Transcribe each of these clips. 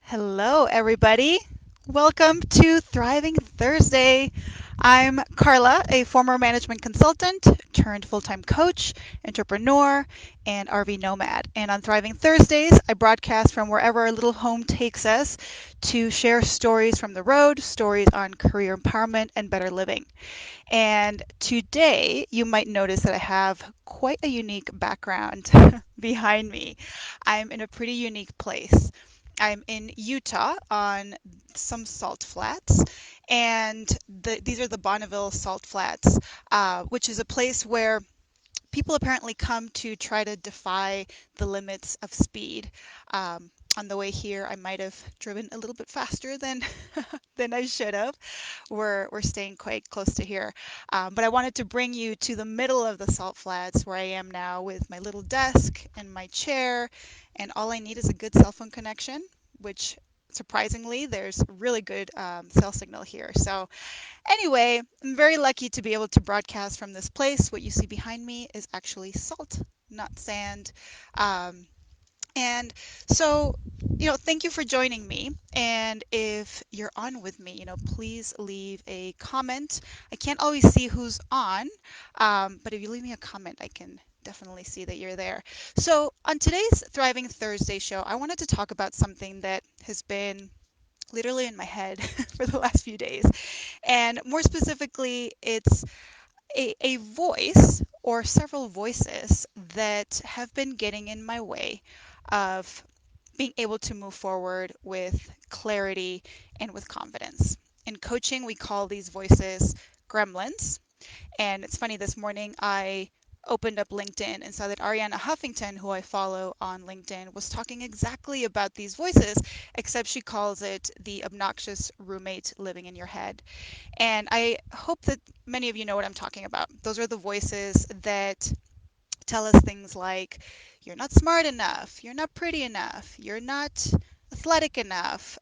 Hello, everybody. Welcome to Thriving Thursday. I'm Carla, a former management consultant turned full time coach, entrepreneur, and RV nomad. And on Thriving Thursdays, I broadcast from wherever our little home takes us to share stories from the road, stories on career empowerment and better living. And today, you might notice that I have quite a unique background behind me. I'm in a pretty unique place. I'm in Utah on some salt flats, and these are the Bonneville Salt Flats, which is a place where people apparently come to try to defy the limits of speed. On the way here, I might have driven a little bit faster than than I should have. We're staying quite close to here, but I wanted to bring you to the middle of the salt flats where I am now with my little desk and my chair, and all I need is a good cell phone connection, which surprisingly there's really good cell signal here. So anyway, I'm very lucky to be able to broadcast from this place. What you see behind me is actually salt, not sand. Um, and so, thank you for joining me. And if you're on with me, please leave a comment. I can't always see who's on, but if you leave me a comment, I can definitely see that you're there. So, on today's Thriving Thursday show, I wanted to talk about something that has been literally in my head for the last few days. And more specifically, it's a voice or several voices that have been getting in my way of being able to move forward with clarity and with confidence. In coaching, we call these voices gremlins. And it's funny, this morning I opened up LinkedIn and saw that Ariana Huffington, who I follow on LinkedIn, was talking exactly about these voices, except she calls it the obnoxious roommate living in your head. And I hope that many of you know what I'm talking about. Those are the voices that tell us things like, you're not smart enough, you're not pretty enough, you're not athletic enough,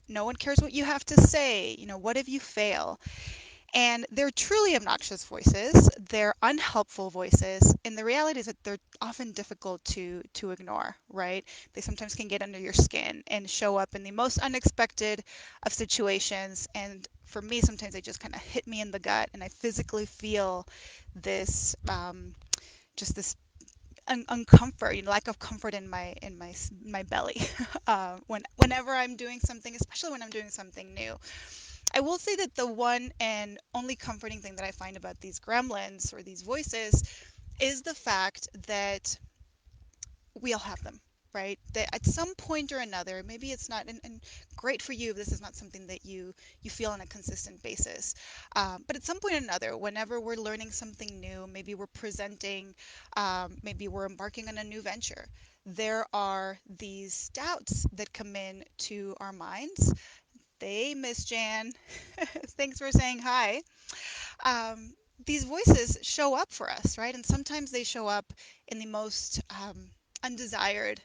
no one cares what you have to say, what if you fail? And they're truly obnoxious voices, they're unhelpful voices, and the reality is that they're often difficult to ignore, right? They sometimes can get under your skin and show up in the most unexpected of situations. And for me, sometimes they just kind of hit me in the gut, and I physically feel this just this uncomfort, lack of comfort in my belly whenever I'm doing something, especially when I'm doing something new. I will say that the one and only comforting thing that I find about these gremlins or these voices is the fact that we all have them, right? That at some point or another, maybe it's not, and great for you if this is not something that you feel on a consistent basis. But at some point or another, whenever we're learning something new, maybe we're presenting, maybe we're embarking on a new venture, there are these doubts that come in to our minds. Hey, Miss Jan. Thanks for saying hi. These voices show up for us, right? And sometimes they show up in the most undesired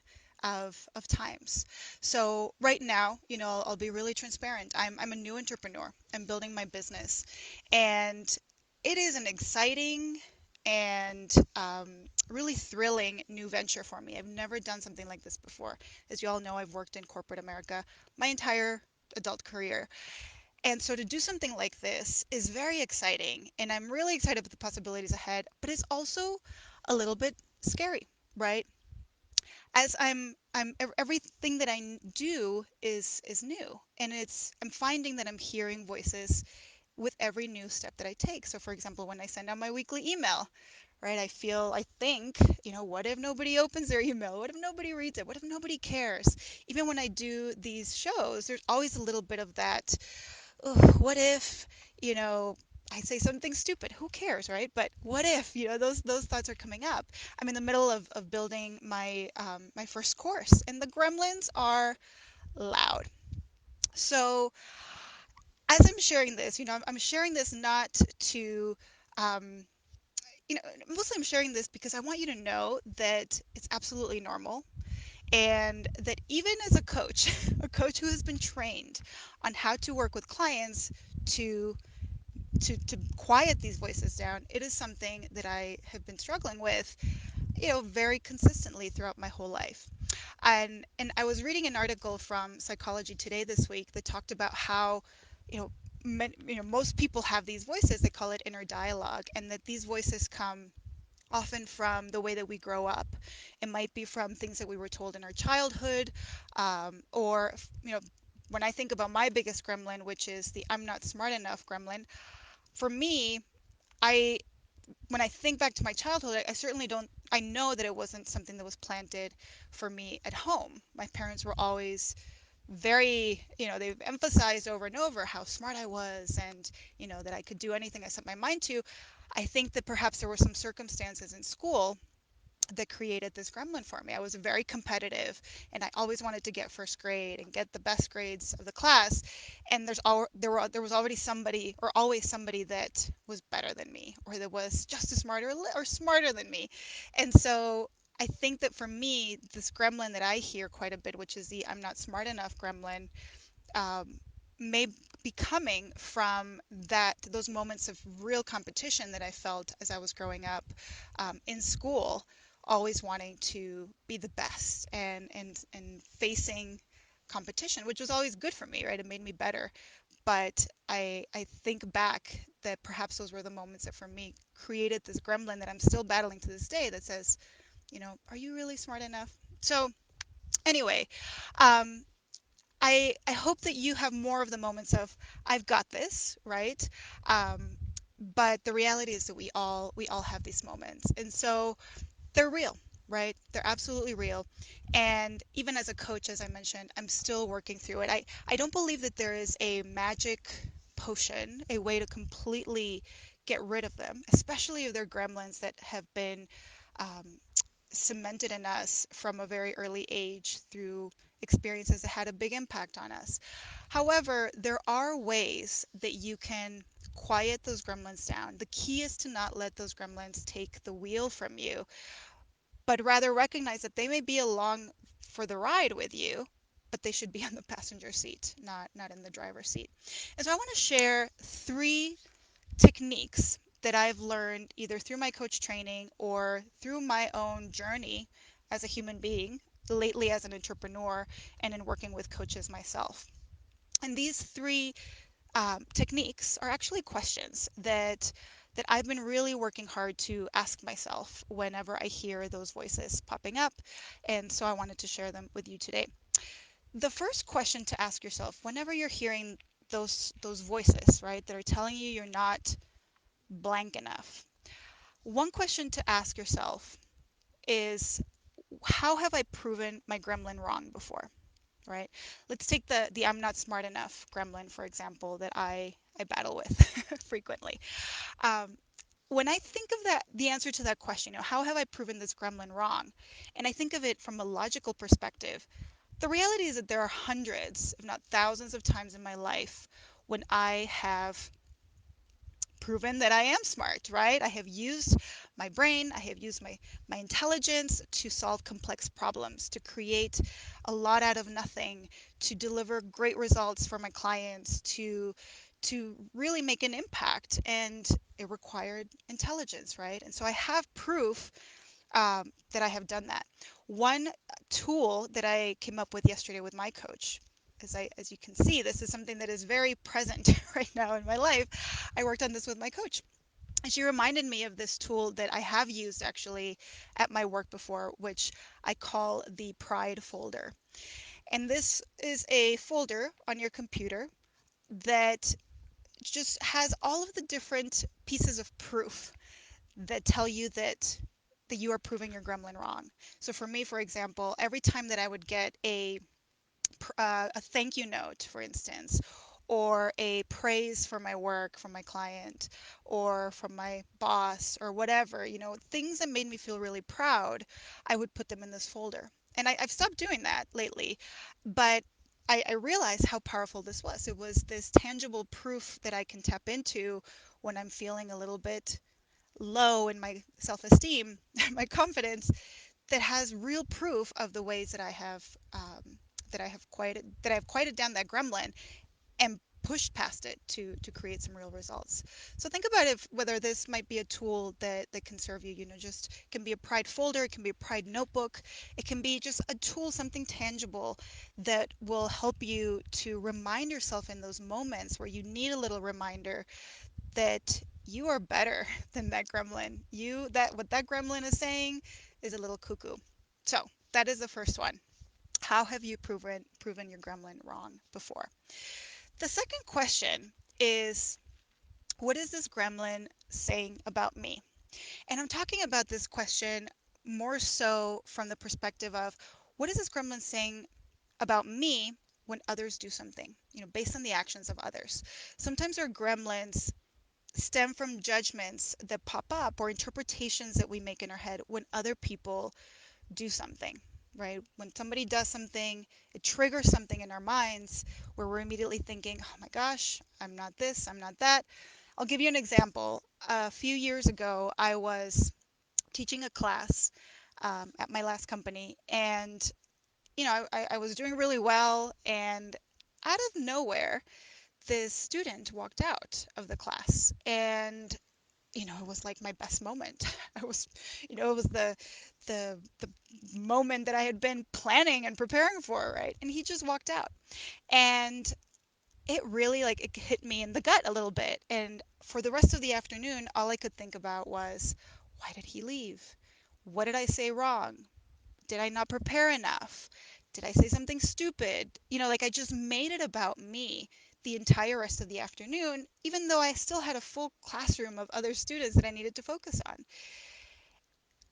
of times. So right now, I'll be really transparent. I'm a new entrepreneur. I'm building my business, and it is an exciting and really thrilling new venture for me. I've never done something like this before. As you all know, I've worked in corporate America my entire adult career. And so to do something like this is very exciting, and I'm really excited about the possibilities ahead, but it's also a little bit scary, right? As everything that do is new, and I'm finding that I'm hearing voices with every new step that I take. So for example, when I send out my weekly email, right, I think, what if nobody opens their email? What if nobody reads it? What if nobody cares? Even when I do these shows, there's always a little bit of that, oh, what if, you know, I say something stupid? Who cares, right? But what if, those thoughts are coming up. I'm in the middle of building my first course, and the gremlins are loud. So as I'm sharing this, I'm sharing this not to, um, mostly I'm sharing this because I want you to know that it's absolutely normal, and that even as a coach, a coach who has been trained on how to work with clients to to quiet these voices down, it is something that I have been struggling with, very consistently throughout my whole life. And I was reading an article from Psychology Today this week that talked about how, you know, most people have these voices. They call it inner dialogue, and that these voices come often from the way that we grow up. It might be from things that we were told in our childhood, or, when I think about my biggest gremlin, which is the I'm not smart enough gremlin, for me, I when I think back to my childhood, I certainly don't. I know that it wasn't something that was planted for me at home. My parents were always very, they've emphasized over and over how smart I was, and, that I could do anything I set my mind to. I think that perhaps there were some circumstances in school that created this gremlin for me. I was very competitive, and I always wanted to get first grade and get the best grades of the class. And there was already somebody, or always somebody, that was better than me, or that was just as smart, or smarter than me. And so I think that for me, this gremlin that I hear quite a bit, which is the I'm not smart enough gremlin, um, may be coming from those moments of real competition that I felt as I was growing up, in school, always wanting to be the best, and facing competition, which was always good for me, right? It made me better. But I think back that perhaps those were the moments that for me created this gremlin that I'm still battling to this day, that says, are you really smart enough? So anyway, um, I hope that you have more of the moments of I've got this, right? Um, but the reality is that we all have these moments, and so they're real, right? They're absolutely real. And even as a coach, as I mentioned, I'm still working through it. I don't believe that there is a magic potion, a way to completely get rid of them, especially if they're gremlins that have been um, cemented in us from a very early age through experiences that had a big impact on us. However, there are ways that you can quiet those gremlins down. The key is to not let those gremlins take the wheel from you, but rather recognize that they may be along for the ride with you, but they should be on the passenger seat, not in the driver's seat. And so I want to share 3 techniques that I've learned either through my coach training or through my own journey as a human being, lately as an entrepreneur, and in working with coaches myself. And these 3 techniques are actually questions that I've been really working hard to ask myself whenever I hear those voices popping up. And so I wanted to share them with you today. The first question to ask yourself whenever you're hearing those voices, right, that are telling you you're not blank enough. One question to ask yourself is, how have I proven my gremlin wrong before? Right? Let's take the I'm not smart enough gremlin, for example, that I battle with frequently. Um, when I think of the answer to that question, how have I proven this gremlin wrong? And I think of it from a logical perspective, the reality is that there are hundreds, if not thousands, of times in my life when I have proven that I am smart, right? I have used my brain, I have used my intelligence to solve complex problems, to create a lot out of nothing, to deliver great results for my clients, to really make an impact. And it required intelligence, right? And so I have proof that I have done that. One tool that I came up with yesterday with my coach, as you can see, this is something that is very present right now in my life. I worked on this with my coach. And she reminded me of this tool that I have used actually at my work before, which I call the Pride folder. And this is a folder on your computer that just has all of the different pieces of proof that tell you that you are proving your gremlin wrong. So for me, for example, every time that I would get a thank you note, for instance, or a praise for my work from my client or from my boss or whatever, things that made me feel really proud, I would put them in this folder. And I've stopped doing that lately, but I realized how powerful this was. It was this tangible proof that I can tap into when I'm feeling a little bit low in my self-esteem, my confidence, that has real proof of the ways that I have quieted down that gremlin, and pushed past it to create some real results. So think about if whether this might be a tool that can serve you. Just can be a Pride folder, it can be a Pride notebook, it can be just a tool, something tangible that will help you to remind yourself in those moments where you need a little reminder that you are better than that gremlin. That what that gremlin is saying is a little cuckoo. So that is the first one. How have you proven your gremlin wrong before? The second question is, what is this gremlin saying about me? And I'm talking about this question more so from the perspective of, what is this gremlin saying about me when others do something, based on the actions of others? Sometimes our gremlins stem from judgments that pop up or interpretations that we make in our head when other people do something, right? When somebody does something, it triggers something in our minds where we're immediately thinking, oh my gosh, I'm not this, I'm not that. I'll give you an example. A few years ago, I was teaching a class at my last company, and I was doing really well, and out of nowhere, this student walked out of the class, and it was like my best moment. I was, it was the moment that I had been planning and preparing for, right? And he just walked out. And it really like it hit me in the gut a little bit. And for the rest of the afternoon, all I could think about was, why did he leave? What did I say wrong? Did I not prepare enough? Did I say something stupid? Like I just made it about me the entire rest of the afternoon, even though I still had a full classroom of other students that I needed to focus on.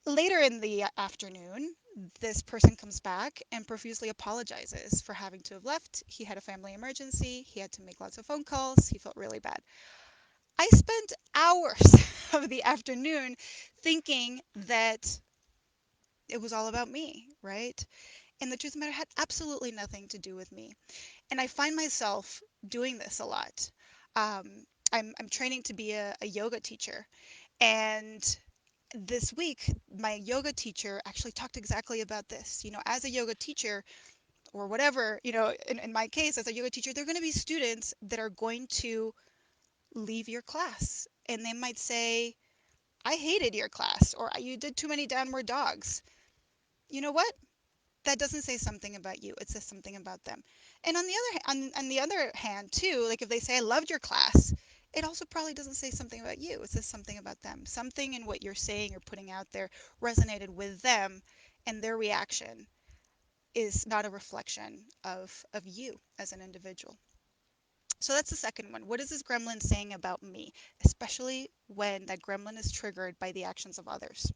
Later in the afternoon, this person comes back and profusely apologizes for having to have left. He had a family emergency. He had to make lots of phone calls. He felt really bad. I spent hours of the afternoon thinking that it was all about me, right? And the truth of the matter had absolutely nothing to do with me. And I find myself doing this a lot. I'm training to be a yoga teacher. And this week, my yoga teacher actually talked exactly about this. As a yoga teacher, or whatever, in my case, as a yoga teacher, there are going to be students that are going to leave your class. And they might say, I hated your class, or you did too many downward dogs. You know what? That doesn't say something about you. It says something about them. And on the other hand, too, like if they say I loved your class, it also probably doesn't say something about you. It says something about them. Something in what you're saying or putting out there resonated with them, and their reaction is not a reflection of you as an individual. So that's the second one. What is this gremlin saying about me, especially when that gremlin is triggered by the actions of others?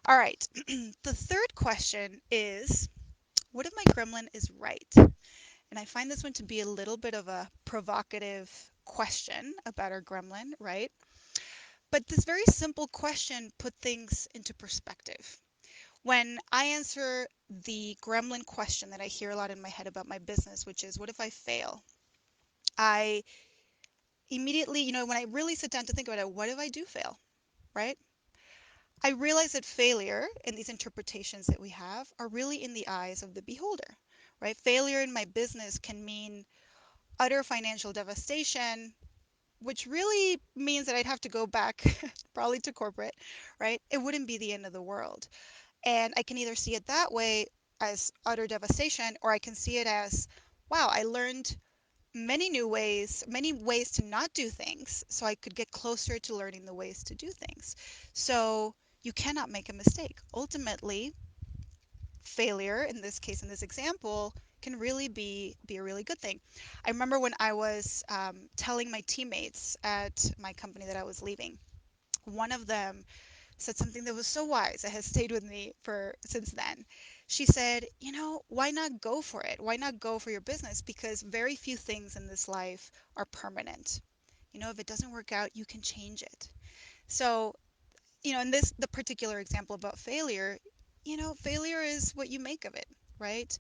All right. The third question is, what if my gremlin is right? And I find this one to be a little bit of a provocative question about our gremlin, right? But this very simple question put things into perspective. When I answer the gremlin question that I hear a lot in my head about my business, which is, what if I fail? I immediately, when I really sit down to think about it, what if I do fail, right? I realize that failure and these interpretations that we have are really in the eyes of the beholder, right? Failure in my business can mean utter financial devastation, which really means that I'd have to go back probably to corporate, right? It wouldn't be the end of the world. And I can either see it that way as utter devastation, or I can see it as, wow, I learned many ways to not do things, so I could get closer to learning the ways to do things. So you cannot make a mistake. Ultimately, failure, in this case, in this example, can really be a really good thing. I remember when I was telling my teammates at my company that I was leaving, one of them said something that was so wise that has stayed with me for since then. She said, why not go for it? Why not go for your business? Because very few things in this life are permanent. If it doesn't work out, you can change it. So, in the particular example about failure, failure is what you make of it, right?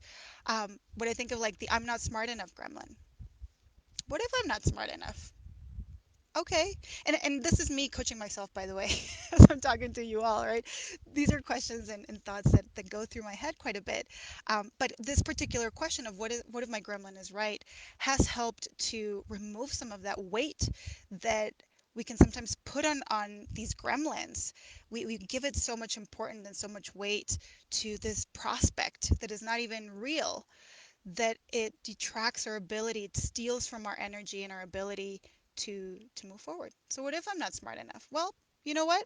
When I think of like the I'm not smart enough gremlin, what if I'm not smart enough? Okay. And this is me coaching myself, by the way, as I'm talking to you all, right? These are questions and thoughts that go through my head quite a bit. But this particular question of what if my gremlin is right has helped to remove some of that weight that we can sometimes put on these gremlins. We give it so much importance and so much weight to this prospect that is not even real, that it detracts our ability, it steals from our energy and our ability to move forward. So what if I'm not smart enough? Well, you know what?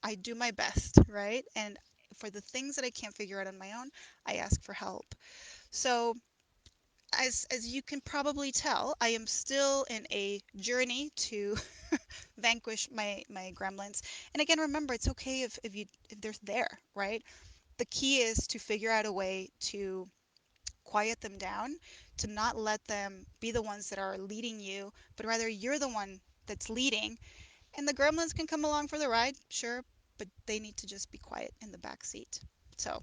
I do my best, right? And for the things that I can't figure out on my own, I ask for help. So as you can probably tell, I am still in a journey to vanquish my gremlins. And again, remember, it's okay if they're there, right? The key is to figure out a way to quiet them down, to not let them be the ones that are leading you, but rather you're the one that's leading. And the gremlins can come along for the ride, sure, but they need to just be quiet in the back seat. So,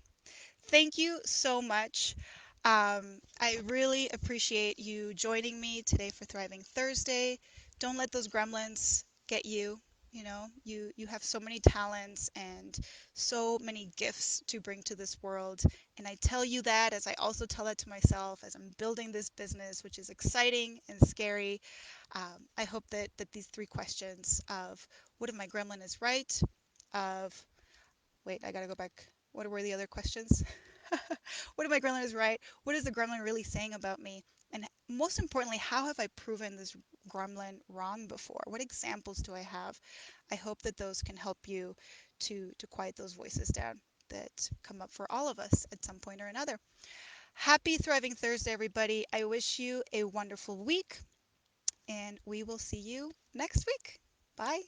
thank you so much. I really appreciate you joining me today for Thriving Thursday. Don't let those gremlins get you. You have so many talents and so many gifts to bring to this world. And I tell you that as I also tell it to myself as I'm building this business, which is exciting and scary. I hope that these three questions of what if my gremlin is right, of wait, I gotta go back. What were the other questions? What if my gremlin is right? What is the gremlin really saying about me? And most importantly, how have I proven this gremlin wrong before? What examples do I have? I hope that those can help you to quiet those voices down that come up for all of us at some point or another. Happy Thriving Thursday, everybody. I wish you a wonderful week, and we will see you next week. Bye.